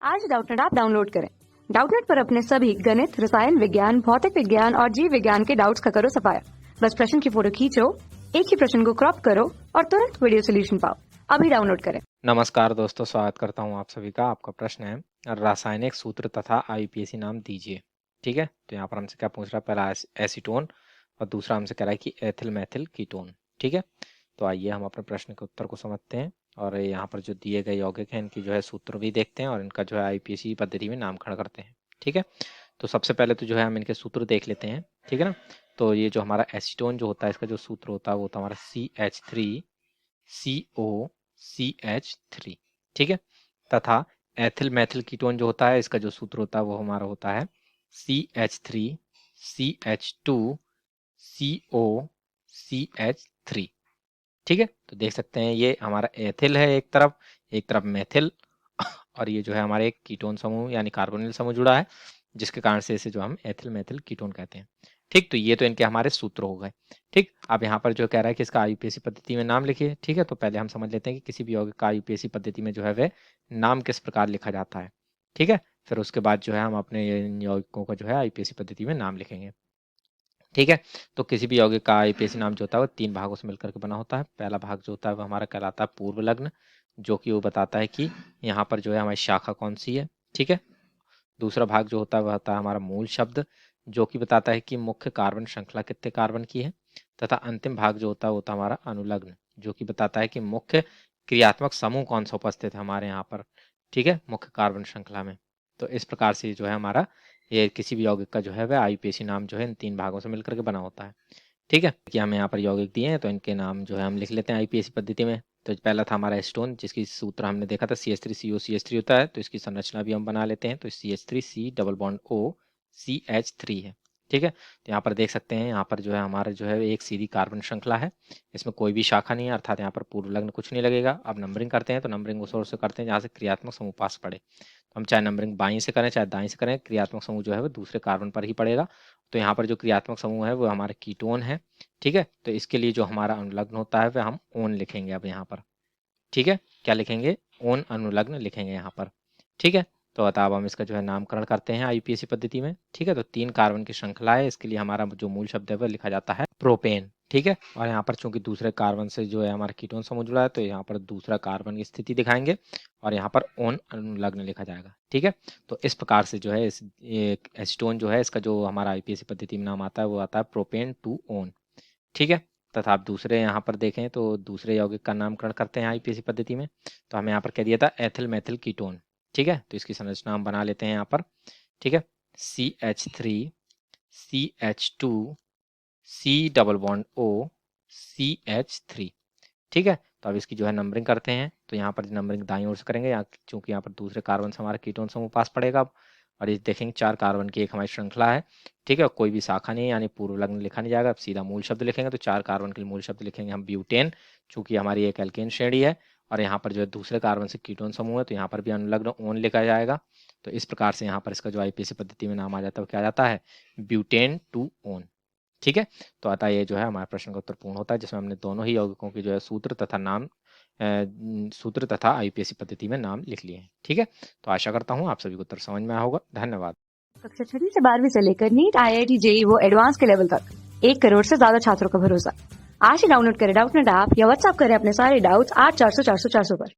आज Doubtnut app download करें। Doubtnut पर अपने सभी गणित, रसायन विज्ञान, भौतिक विज्ञान और जीव विज्ञान के डाउट्स का करो सफाया। बस प्रश्न की फोटो खींचो, एक ही प्रश्न को क्रॉप करो और तुरंत वीडियो सोल्यूशन पाओ। अभी डाउनलोड करें। नमस्कार दोस्तों, स्वागत करता हूं आप सभी का। आपका प्रश्न है रासायनिक सूत्र तथा आईपीएसी नाम दीजिए। ठीक है, तो यहाँ पर हमसे क्या पूछ रहा है, पहला एसीटोन और दूसरा हमसे कह रहा है कि एथिल मैथिल कीटोन। ठीक है, तो आइए हम अपने प्रश्न के उत्तर को समझते हैं और यहाँ पर जो दिए गए यौगिक हैं इनकी जो है सूत्र भी देखते हैं और इनका जो है आईपीएसी पद्धति में नामकरण करते हैं। ठीक है, तो सबसे पहले तो जो है हम इनके सूत्र देख लेते हैं। ठीक है ना, तो ये जो हमारा एसीटोन जो होता है इसका जो सूत्र होता है वो होता है हमारा CH3COCH3। ठीक है, तथा एथिल मैथिल कीटोन जो होता है इसका जो सूत्र होता है वो हमारा होता है CH3CH2COCH3। ठीक है, तो देख सकते हैं ये हमारा एथिल है एक तरफ मैथिल और ये जो है हमारे एक कीटोन समूह यानी कार्बोनिल समूह जुड़ा है, जिसके कारण से इसे जो हम एथिल मैथिल कीटोन कहते हैं। ठीक, तो ये तो इनके हमारे सूत्र हो गए। ठीक, अब यहाँ पर जो कह रहा है कि इसका आईयूपीएसी पद्धति में नाम लिखिए। ठीक है, तो पहले हम समझ लेते हैं कि किसी भी यौगिक का आईयूपीएसी पद्धति में जो है वह नाम किस प्रकार लिखा जाता है। ठीक है, फिर उसके बाद जो है हम अपने इन यौगिकों का जो है आईयूपीएसी पद्धति में नाम लिखेंगे। ठीक है, तो किसी भी यौगिक का आईयूपीएसी नाम जो होता है वो 3 भागों से मिलकर के बना होता है। पहला भाग जो होता है वो हमारा कहलाता है पूर्व लग्न, जो कि वो बताता है कि यहाँ पर जो है हमारी शाखा कौन सी है। ठीक है, दूसरा भाग जो होता है वह होता है हमारा मूल शब्द, जो कि बताता है कि मुख्य कार्बन श्रृंखला कितने कार्बन की है। तथा अंतिम भाग जो होता है वो होता है हमारा अनुलग्न, जो कि बताता है कि मुख्य क्रियात्मक समूह कौन सा उपस्थित है हमारे यहाँ पर। ठीक है, मुख्य कार्बन श्रृंखला में। तो इस प्रकार से जो है हमारा ये किसी भी यौगिक का जो है वह आईयूपीएसी नाम जो है इन 3 भागों से मिलकर के बना होता है। ठीक है, कि हमें यहाँ पर यौगिक दिए हैं तो इनके नाम जो है हम लिख लेते हैं आईयूपीएसी पद्धति में। तो पहला था हमारा एस्टोन, जिसकी सूत्र हमने देखा था CH3COCH3 होता है, तो इसकी संरचना भी हम बना लेते हैं। तो CH3C double bond O CH3 है। ठीक है, तो यहाँ पर देख सकते हैं यहाँ पर जो है हमारा जो है एक सीधी कार्बन श्रृंखला है, इसमें कोई भी शाखा नहीं है, अर्थात यहाँ पर पूर्व लग्न कुछ नहीं लगेगा। अब नंबरिंग करते हैं तो नंबरिंग उस ओर से करते हैं जहाँ से क्रियात्मक समूह पास पड़े। तो हम चाहे नंबरिंग बाईं से करें चाहे दाईं से करें, क्रियात्मक समूह जो है वो दूसरे कार्बन पर ही पड़ेगा। तो यहाँ पर जो क्रियात्मक समूह है वो हमारा कीटोन है। ठीक है, तो इसके लिए जो हमारा अनुलग्न होता है वह हम ओन लिखेंगे अब यहाँ पर। ठीक है, क्या लिखेंगे, ओन अनुलग्न लिखेंगे यहाँ पर। ठीक है, तो अब हम इसका जो है नामकरण करते हैं आईयूपीएसी पद्धति में। ठीक है, तो 3 कार्बन की श्रृंखला है, इसके लिए हमारा जो मूल शब्द है वह लिखा जाता है प्रोपेन। ठीक है, और यहाँ पर चूंकि दूसरे कार्बन से जो है हमारा कीटोन समूह जुड़ा है तो यहाँ पर दूसरा कार्बन की स्थिति दिखाएंगे और यहाँ पर ओन अनुलग्न लिखा जाएगा। ठीक है, तो इस प्रकार से जो है इस एसीटोन जो है इसका जो हमारा आईयूपीएसी पद्धति में नाम आता है वो आता है प्रोपेन टू ओन। ठीक है, तथा आप दूसरे यहाँ पर देखें तो दूसरे यौगिक का नामकरण करते हैं आईयूपीएसी पद्धति में। तो हमें यहाँ पर कह दिया था एथिल मैथिल कीटोन। ठीक है, तो इसकी संरचना हम बना लेते हैं यहाँ पर। ठीक है, CH3CH2 C double bond O CH3। ठीक है, तो अब इसकी जो है नंबरिंग करते हैं। तो यहाँ पर नंबरिंग दाईं ओर से करेंगे, यहाँ चूंकि यहाँ पर दूसरे कार्बन से हमारा कीटोन समूह पास पड़ेगा अब। और ये देखेंगे 4 कार्बन की एक हमारी श्रृंखला है। ठीक है, कोई भी शाखा नहीं है यानी पूर्व लग्न लिखा नहीं जाएगा। अब सीधा मूल शब्द लिखेंगे, तो 4 कार्बन के लिए मूल शब्द लिखेंगे हम ब्यूटेन, चूंकि हमारी एक एल्केन श्रेणी है। और यहाँ पर जो है दूसरे कार्बन से कीटोन समूह है तो यहाँ पर भी अनुलग्न ओन लिखा जाएगा। तो इस प्रकार से यहाँ पर इसका जो आईयूपीएसी पद्धति में नाम आ जाता है वो क्या जाता है, ब्यूटेन टू ओन। ठीक है, तो अतः ये जो है हमारे प्रश्न का उत्तर पूर्ण होता है, जिसमें हमने दोनों ही यौगिकों की जो है सूत्र तथा आईयूपीएसी पद्धति में नाम लिख लिए हैं। ठीक है, तो आशा करता हूँ आप सभी को उत्तर समझ में आया होगा। धन्यवाद। कक्षा 6 से 12वीं से लेकर नीट, IIT, JEE वो एडवांस के लेवल तक 1 करोड़ से ज्यादा छात्रों का भरोसा। आज ही डाउनलोड करें डाउटनेट ऐप या व्हाट्सएप करें अपने सारे डाउट्स 8400 400 400 पर।